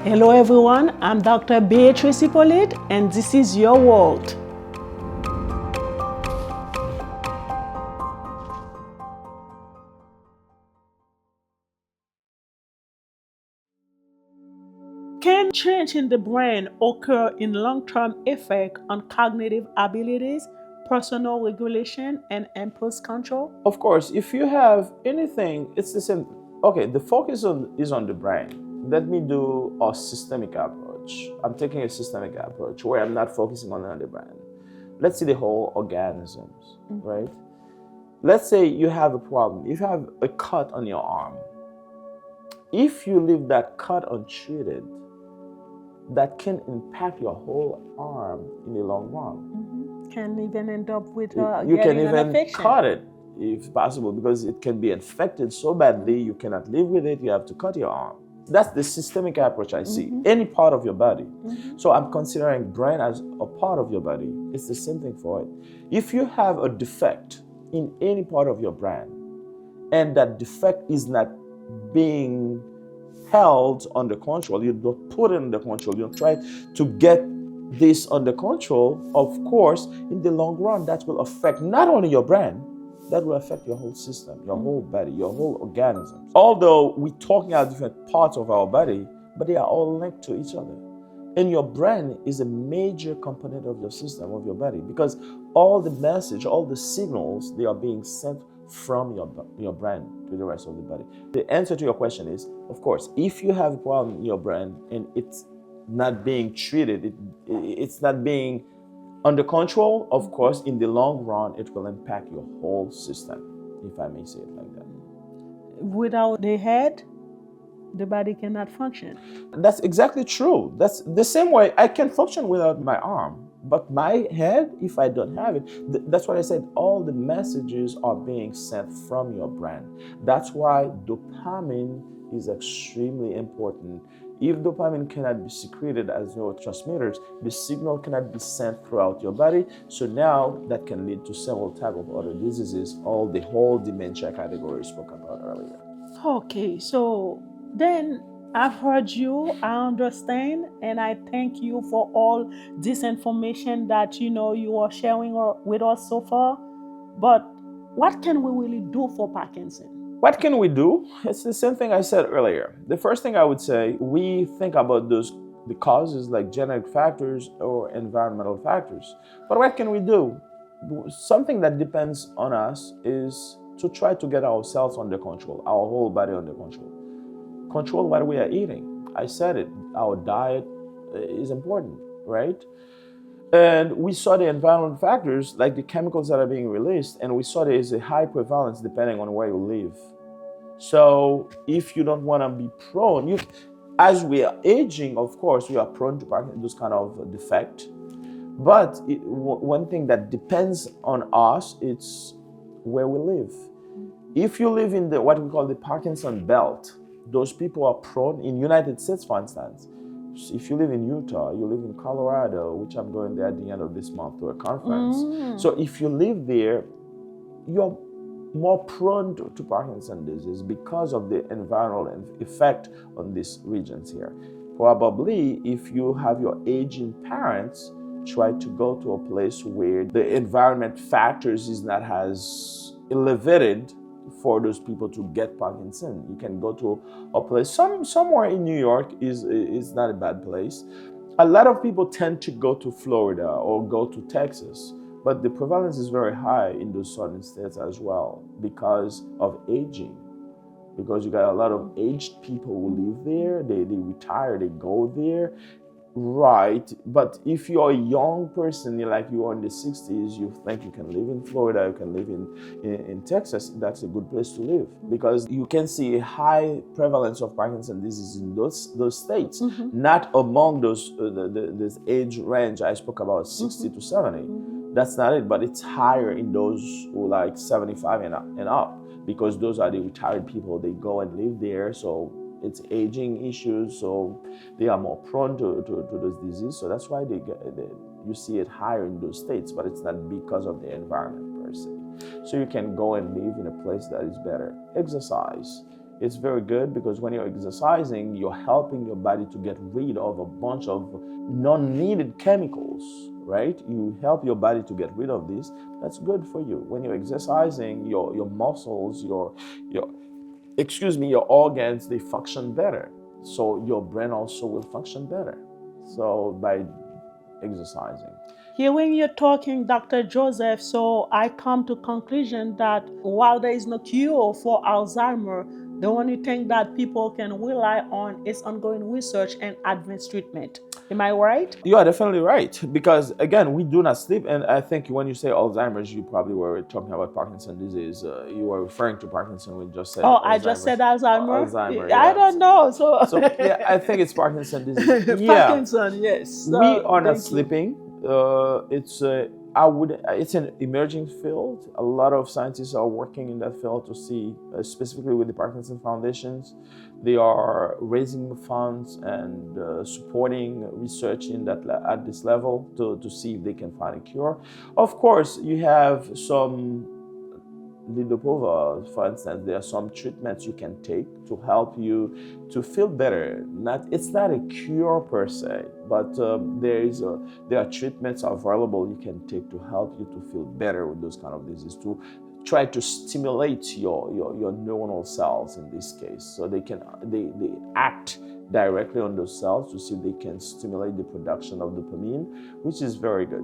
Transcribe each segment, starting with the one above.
Hello everyone, I'm Dr. Beatrice Hyppolite and this is your world. Can change in the brain occur in long-term effect on cognitive abilities, personal regulation, and impulse control? Of course, if you have anything, it's the same. Okay, the focus is on the brain. Let me do a systemic approach. I'm taking a systemic approach where I'm not focusing on the brain. Let's see the whole organisms, right? Let's say you have a problem. If you have a cut on your arm, if you leave that cut untreated, that can impact your whole arm in the long run. Can even end up with You can getting an even infection. cut it if possible, because it can be infected so badly you cannot live with it. You have to cut your arm. That's the systemic approach I see. Any part of your body. So I'm considering brain as a part of your body. It's the same thing for it. If you have a defect in any part of your brain and that defect is not being held under control, you don't put it under control, you don't try to get this under control, of course, in the long run, that will affect not only your brain, that will affect your whole system, your whole body, your whole organisms. Although we're talking about different parts of our body, but they are all linked to each other. And your brain is a major component of your system, of your body, because all the message, all the signals, they are being sent from your brain to the rest of the body. The answer to your question is, of course, if you have a problem in your brain and it's not being treated, it's not being under control, of course, in the long run, it will impact your whole system, if I may say it like that. Without the head, the body cannot function. That's exactly true. That's the same way I can function without my arm, but my head, if I don't have it, that's what I said, all the messages are being sent from your brain. That's why dopamine is extremely important. If dopamine cannot be secreted as neurotransmitters, the signal cannot be sent throughout your body. So now that can lead to several types of other diseases, all the whole dementia category we spoke about earlier. Okay, so then I've heard you, I understand, and I thank you for all this information that you are sharing with us so far. But what can we really do for Parkinson? What can we do? It's the same thing I said earlier. The first thing I would say, we think about the causes like genetic factors or environmental factors. But what can we do? Something that depends on us is to try to get ourselves under control, our whole body under control. Control what we are eating. I said it, our diet is important, right? And we saw the environmental factors like the chemicals that are being released, and we saw there is a high prevalence depending on where you live. So if you don't want to be prone, as we are aging, of course, we are prone to this kind of defect. But one thing that depends on us, it's where we live. If you live in what we call the Parkinson belt, those people are prone in United States, for instance. If you live in Utah, you live in Colorado, which I'm going there at the end of this month to a conference. So if you live there, you're more prone to Parkinson's disease because of the environmental effect on these regions here. Probably if you have your aging parents, try to go to a place where the environment factors is not as elevated for those people to get Parkinson. You can go to a place, somewhere in New York is not a bad place. A lot of people tend to go to Florida or go to Texas, but the prevalence is very high in those southern states as well because of aging. Because you got a lot of aged people who live there, they retire, they go there. Right, but if you're a young person, you are in the 60s, you think you can live in Florida, you can live in Texas, that's a good place to live because you can see a high prevalence of Parkinson's disease in those states, not among those this age range I spoke about, 60 to 70. That's not it, but it's higher in those who 75 and up because those are the retired people. They go and live there, so it's aging issues, so they are more prone to those diseases. So that's why you see it higher in those states, but it's not because of the environment per se. So you can go and live in a place that is better. Exercise. It's very good because when you're exercising, you're helping your body to get rid of a bunch of non-needed chemicals, right? You help your body to get rid of this. That's good for you. When you're exercising, your muscles, your organs, they function better. So your brain also will function better. So by exercising. Hearing you talking, Dr. Joseph, so I come to conclusion that while there is no cure for Alzheimer, the only thing that people can rely on is ongoing research and advanced treatment. Am I right? You are definitely right because again, we do not sleep. And I think when you say Alzheimer's, you probably were talking about Parkinson's disease. You were referring to Parkinson. We just said Oh, I Alzheimer's. just said Alzheimer. Alzheimer, I yeah. don't know. So Yeah, I think it's Parkinson's disease. Yeah, Parkinson, yes. we are not Thank you. sleeping. It's it's an emerging field. A lot of scientists are working in that field to see, specifically with the Parkinson Foundations. They are raising funds and supporting research in that at this level to see if they can find a cure. Of course, you have some Lidopova, for instance. There are some treatments you can take to help you to feel better. It's not a cure per se, but there are treatments available you can take to help you to feel better with those kind of diseases, to try to stimulate your neuronal cells in this case, so they act directly on those cells to see if they can stimulate the production of dopamine, which is very good.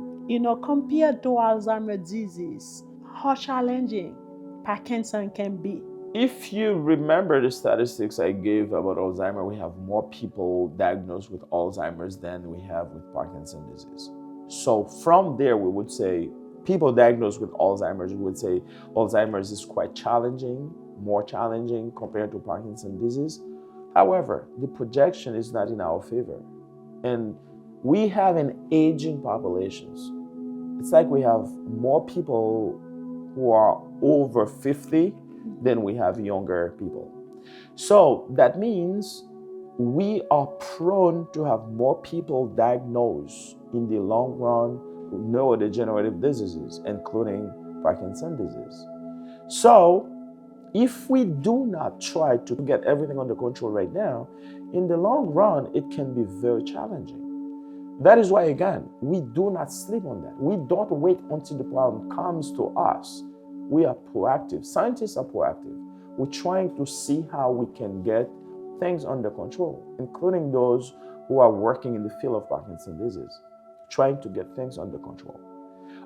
Compared to Alzheimer's disease, how challenging Parkinson can be. If you remember the statistics I gave about Alzheimer, we have more people diagnosed with Alzheimer's than we have with Parkinson's disease. So from there, we would say people diagnosed with Alzheimer's, we would say Alzheimer's is quite challenging, more challenging compared to Parkinson's disease. However, the projection is not in our favor. And we have an aging populations. It's like we have more people who are over 50 than we have younger people. So that means we are prone to have more people diagnosed in the long run with neurodegenerative diseases, including Parkinson's disease. So if we do not try to get everything under control right now, in the long run, it can be very challenging. That is why, again, we do not sleep on that. We don't wait until the problem comes to us. We are proactive. Scientists are proactive. We're trying to see how we can get things under control, including those who are working in the field of Parkinson's disease, trying to get things under control.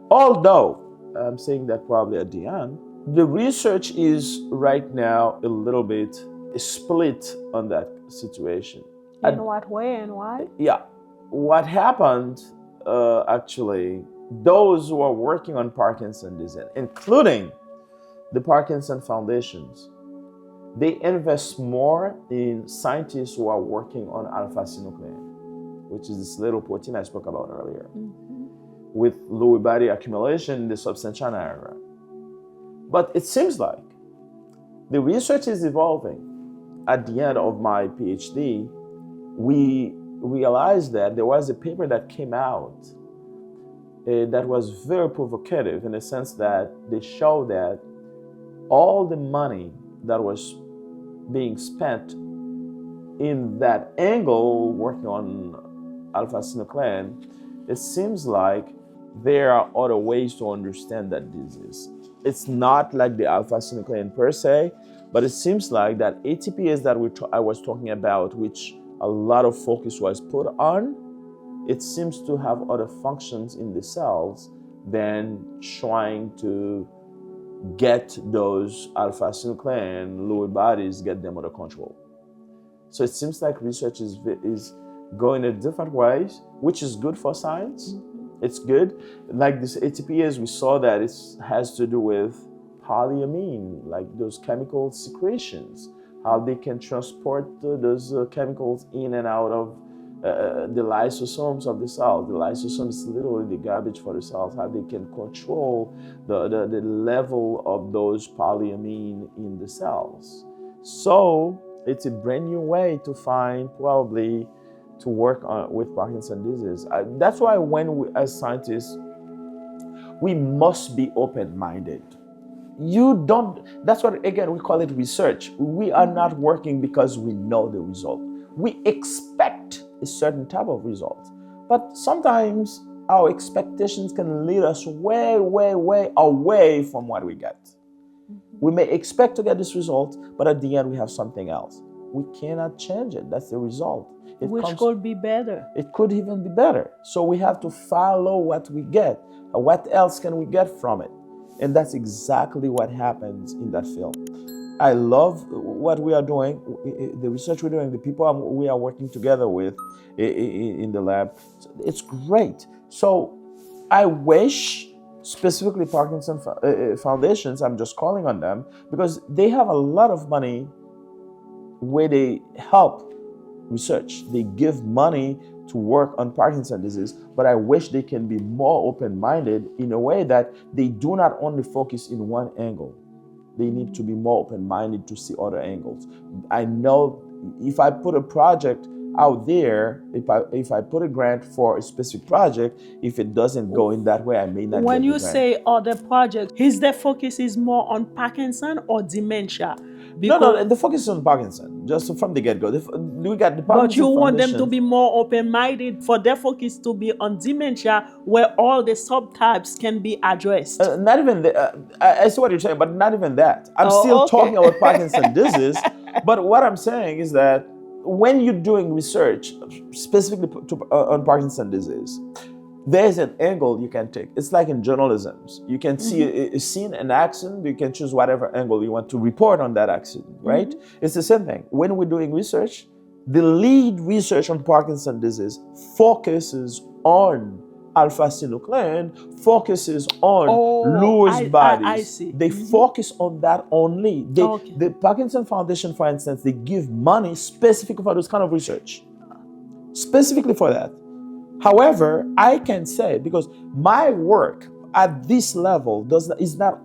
Although, I'm saying that probably at the end, the research is right now a little bit split on that situation. In what way and why? Yeah. What happened, actually, those who are working on Parkinson's disease, including the Parkinson Foundations, they invest more in scientists who are working on alpha-synuclein, which is this little protein I spoke about earlier, with Lewy body accumulation in the substantia nigra. But it seems like the research is evolving. At the end of my PhD, we realized that there was a paper that came out that was very provocative in the sense that they showed that all the money that was being spent in that angle working on alpha-synuclein, it seems like there are other ways to understand that disease. It's not like the alpha-synuclein per se, but it seems like that ATPase that I was talking about, which a lot of focus was put on, it seems to have other functions in the cells than trying to get those alpha-synuclein Lewy bodies, get them under control. So it seems like research is going in different ways, which is good for science. It's good. Like this ATPase, we saw that it has to do with polyamine, like those chemical secretions, how they can transport those chemicals in and out of the lysosomes of the cell. The lysosome is literally the garbage for the cells, how they can control the level of those polyamine in the cells. So it's a brand new way to find probably to work on with Parkinson's disease. That's why when we, as scientists, we must be open-minded. you don't, that's what, again, we call it research. We are not working because we know the result. We expect a certain type of result. But sometimes our expectations can lead us way, way, way away from what we get. We may expect to get this result, but at the end we have something else. We cannot change it. That's the result. Which could be better. It could even be better. So we have to follow what we get. What else can we get from it? And that's exactly what happens in that field. I love what we are doing, the research we're doing, the people we are working together with in the lab. It's great. So I wish, specifically Parkinson foundations, I'm just calling on them, because they have a lot of money where they help research. They give money to work on Parkinson's disease, but I wish they can be more open-minded in a way that they do not only focus in one angle. They need to be more open-minded to see other angles. I know if I put a project out there, if I put a grant for a specific project, if it doesn't go in that way, I may not get the grant. When you say other projects, their focus is more on Parkinson or dementia? No, the focus is on Parkinson, just from the get-go. We got the Parkinson But you want them to Foundation. be more open-minded, for their focus to be on dementia, where all the subtypes can be addressed. Not even I see what you're saying, but not even that. I'm still talking about Parkinson's disease. But what I'm saying is that when you're doing research specifically on Parkinson's disease, there's an angle you can take. It's like in journalism. You can see a scene, an accident, you can choose whatever angle you want to report on that accident, right? It's the same thing. When we're doing research, the lead research on Parkinson's disease focuses on alpha-synuclein, focuses on Lewy bodies. I see. They focus on that only. The Parkinson Foundation, for instance, they give money specifically for this kind of research. Specifically for that. However, I can say, because my work at this level is not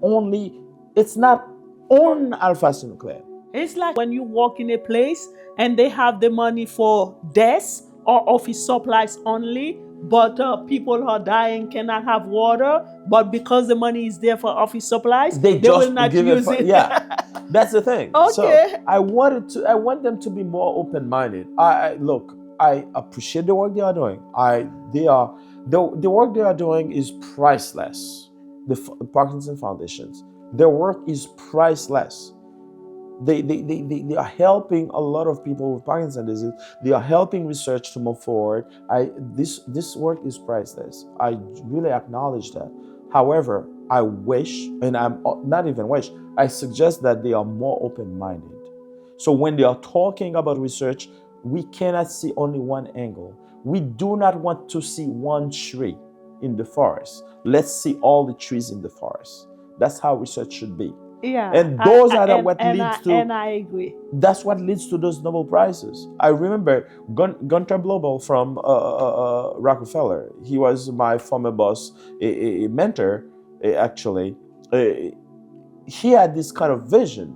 on alpha-synuclein. It's like when you walk in a place and they have the money for desks or office supplies only, but people are dying, cannot have water, but because the money is there for office supplies, they will not use it. Yeah, that's the thing. Okay. So I want them to be more open-minded. Look, I appreciate the work they are doing. The work they are doing is priceless. The Parkinson Foundations, their work is priceless. They are helping a lot of people with Parkinson's disease. They are helping research to move forward. This work is priceless. I really acknowledge that. However, I wish, and I'm not even wish, I suggest that they are more open-minded. So when they are talking about research, we cannot see only one angle. We do not want to see one tree in the forest. Let's see all the trees in the forest. That's how research should be. Yeah, and those are what leads to. And I agree. That's what leads to those Nobel Prizes. I remember Gunther Blobel from Rockefeller. He was my former boss, a mentor, actually. He had this kind of vision.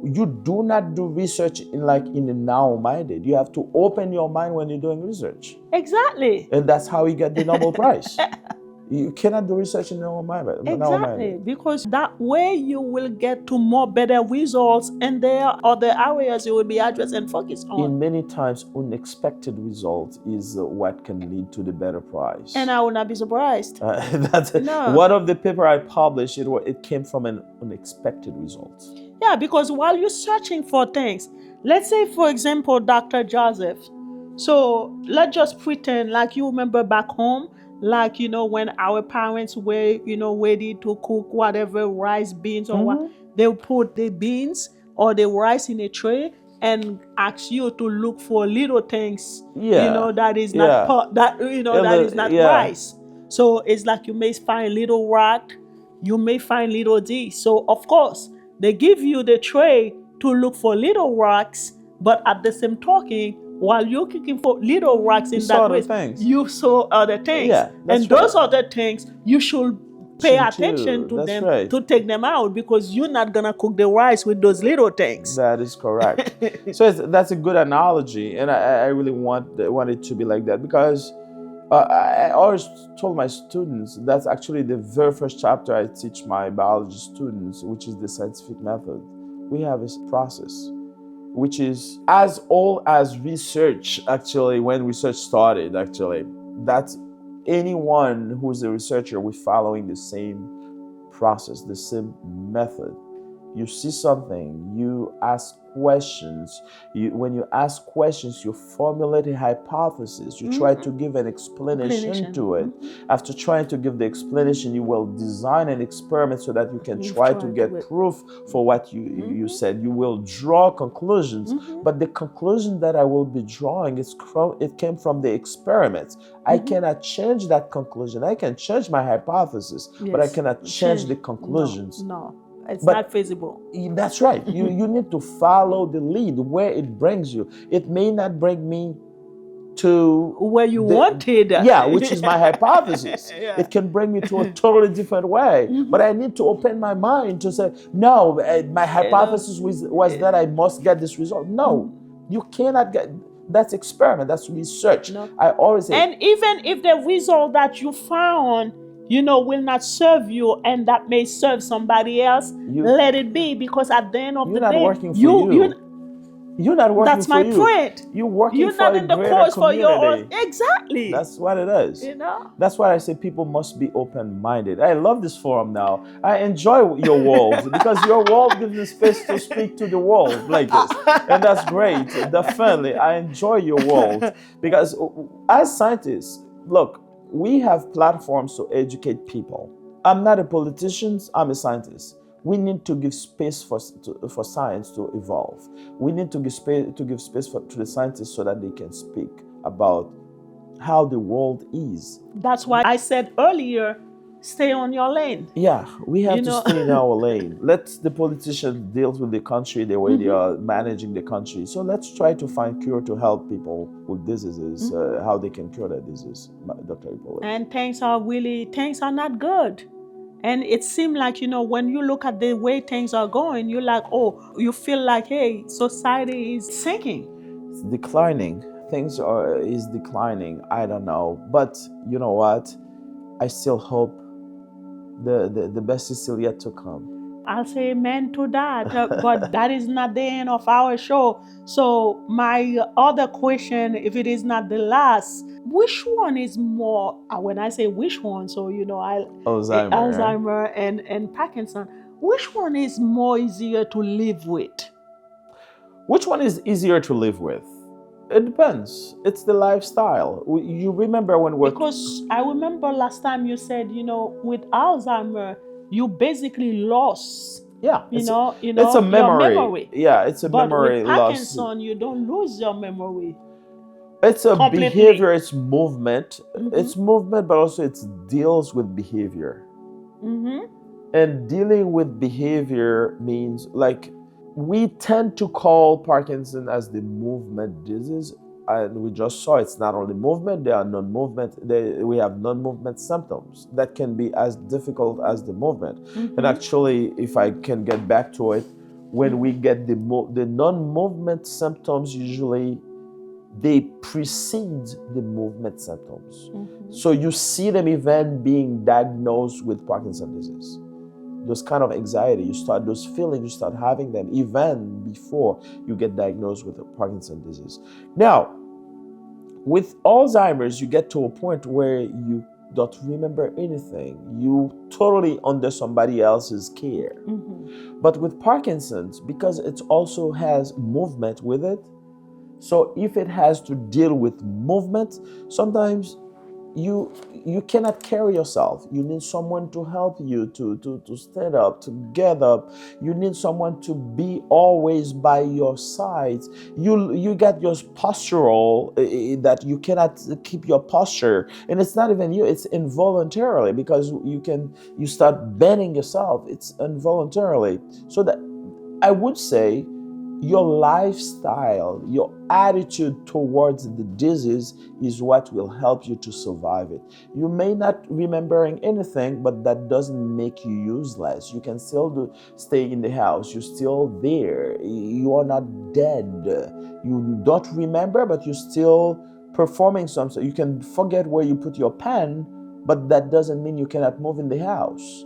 You do not do research in a narrow-minded. You have to open your mind when you're doing research. Exactly. And that's how he got the Nobel Prize. You cannot do research in narrow-minded. Exactly, because that way you will get to more better results, and there are other areas you will be addressed and focused on. In many times, unexpected results is what can lead to the better prize. And I will not be surprised. One of the paper I published, it came from an unexpected result. Yeah, because while you're searching for things, let's say, for example, Dr. Joseph. So let's just pretend like you remember back home, like, when our parents were, ready to cook whatever, rice, beans, or what, they would put the beans or the rice in a tray and ask you to look for little things, that is not that is not rice. So it's like you may find little rock, you may find little this. So of course, they give you the tray to look for little rocks, but at the same token, while you're looking for little rocks in that way, you saw other things. Yeah, and those other things, you should pay attention to them to take them out, because you're not going to cook the rice with those little things. That is correct. So that's a good analogy, and I really want it to be like that, because I always told my students that's actually the very first chapter I teach my biology students, which is the scientific method. We have a process which is as old as research. Actually, when research started, actually, that's anyone who's a researcher, we're following the same process, the same method. You see something, you ask questions. When you ask questions, you formulate a hypothesis. You try to give an explanation to it. After trying to give the explanation, you will design an experiment so that you can try to get proof for what you said. You will draw conclusions, but the conclusion that I will be drawing it came from the experiments. I cannot change that conclusion. I can change my hypothesis, but I cannot change the conclusions. No. It's not feasible. That's right. You need to follow the lead where it brings you. It may not bring me to where you wanted. Yeah, which is my hypothesis. Yeah. It can bring me to a totally different way. But I need to open my mind to say, no, my hypothesis was that I must get this result. No, you cannot get. That's experiment. That's research. No. I always say. And even if the result that you found, will not serve you, and that may serve somebody else, let it be, because at the end of the day, you're not working for you. You're not working that's for my point. You're working you're for not a in the greater course community. For your own. Exactly. That's what it is. That's why I say people must be open-minded. I love this forum now. I enjoy your world because your world gives me space to speak to the world like this, and that's great. Definitely, I enjoy your world because as scientists, look, we have platforms to educate people. I'm not a politician. I'm a scientist. We need to give space for science to evolve. We need to give space to the scientists so that they can speak about how the world is. That's why I said earlier, stay on your lane. Yeah, we have to stay in our lane. Let the politicians deal with the country the way they are managing the country. So let's try to find cure to help people with diseases, how they can cure that disease, Dr. Hyppolite. And things are not good. And it seems like, when you look at the way things are going, you're like, you feel like, hey, society is sinking. It's declining. Things is declining. I don't know. But you know what? I still hope the best is still yet to come. I'll say amen to that. But that is not the end of our show. So my other question, if it is not the last, which one is more, when I say which one, so Alzheimer and Parkinson, which one is more easier to live with? Which one is easier to live with? It depends. It's the lifestyle. You remember when we're... Because I remember last time you said, with Alzheimer, you basically lost. Yeah, it's a memory. Your memory. Yeah, it's a memory loss. But with Parkinson, you don't lose your memory. It's a behavior. It's movement. It's movement, but also it deals with behavior. And dealing with behavior means, like, we tend to call Parkinson as the movement disease, and we just saw it's not only movement, there are non-movement. We have non-movement symptoms that can be as difficult as the movement. And actually, if I can get back to it, when we get the non-movement symptoms, usually they precede the movement symptoms. So you see them even being diagnosed with Parkinson's disease. Those kind of anxiety, those feelings, you start having them even before you get diagnosed with Parkinson's disease. Now, with Alzheimer's, you get to a point where you don't remember anything. You totally under somebody else's care. But with Parkinson's, because it also has movement with it, so if it has to deal with movement, sometimes you cannot carry yourself. You need someone to help you to stand up, to get up. You need someone to be always by your side. You get your postural, that you cannot keep your posture, and it's not even you. It's involuntarily, because you start bending yourself. It's involuntarily. So that I would say, your lifestyle, your attitude towards the disease is what will help you to survive it. You may not remembering anything, but that doesn't make you useless. You can still stay in the house. You're still there. You are not dead. You don't remember, but you're still performing something. You can forget where you put your pen, but that doesn't mean you cannot move in the house.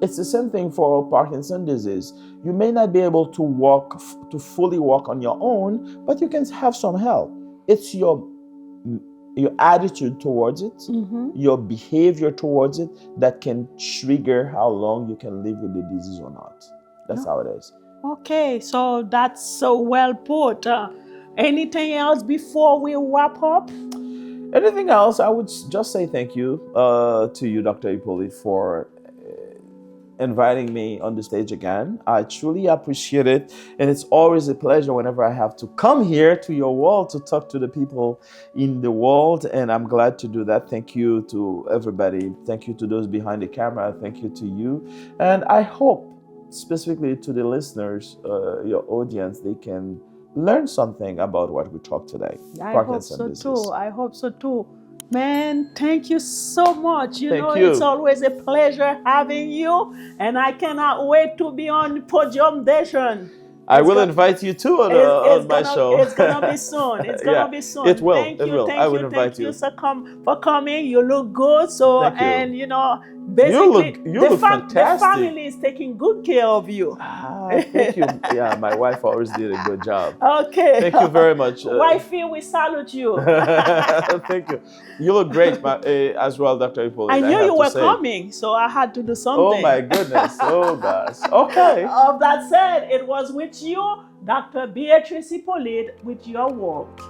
It's the same thing for Parkinson's disease. You may not be able to walk, to fully walk on your own, but you can have some help. It's your attitude towards it, your behavior towards it, that can trigger how long you can live with the disease or not. That's how it is. Okay, so that's so well put. Anything else before we wrap up? Anything else? I would just say thank you to you, Dr. Hyppolite, for inviting me on the stage again. I truly appreciate it, and it's always a pleasure whenever I have to come here to your world to talk to the people in the world, and I'm glad to do that. Thank you to everybody. Thank you to those behind the camera. Thank you to you, and I hope specifically to the listeners, your audience, they can learn something about what we talked today. I hope so too. I hope so too. Man, thank you so much. You know, it's always a pleasure having you, and I cannot wait to be on Podium Nation. I will invite you too on my show. It's gonna be soon. It's gonna be soon. It will. Thank you. I will invite you. Thank you for coming. You look good. So, and you know, basically, you look fantastic. The family is taking good care of you. Thank you. Yeah, my wife always did a good job. Okay. Thank you very much. Wifey, we salute you. Thank you. You look great as well, Dr. Hyppolite. I knew you were coming, so I had to do something. Oh my goodness. Oh gosh. Okay. Of that said, it was with you, Dr. Beatrice Hyppolite, with your work.